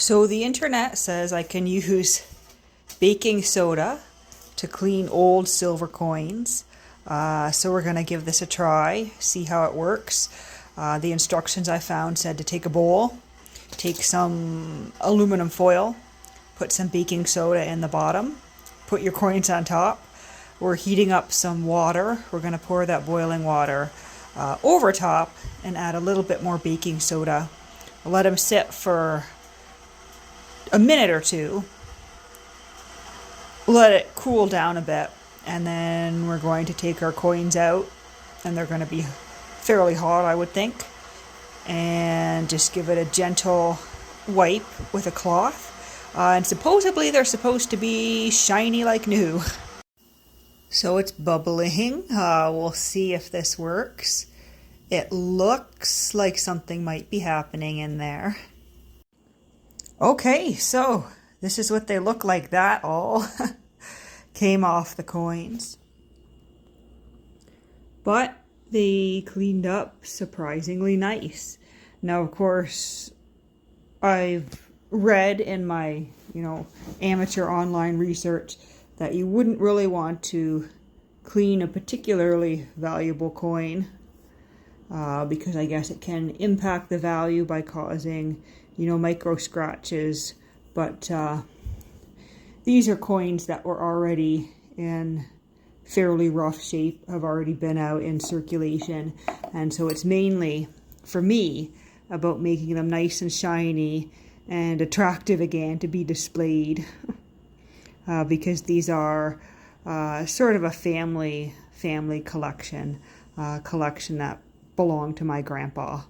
So the internet says I can use baking soda to clean old silver coins. So we're going to give this a try, see how it works. The instructions I found said to take a bowl, take some aluminum foil, put some baking soda in the bottom, put your coins on top. We're heating up some water. We're going to pour that boiling water over top and add a little bit more baking soda. Let them sit for a minute or two. Let it cool down a bit, and then we're going to take our coins out, and they're going to be fairly hot, I would think, and just give it a gentle wipe with a cloth. And supposedly they're supposed to be shiny like new. So it's bubbling. We'll see if this works. It looks like something might be happening in there. Okay, so this is what they look like. That all came off the coins. But they cleaned up surprisingly nice. Now, of course, I've read in my, amateur online research that you wouldn't really want to clean a particularly valuable coin because I guess it can impact the value by causing, micro scratches. But these are coins that were already in fairly rough shape, have already been out in circulation. And so it's mainly, for me, about making them nice and shiny and attractive again to be displayed. Because these are sort of a family collection that belonged to my grandpa.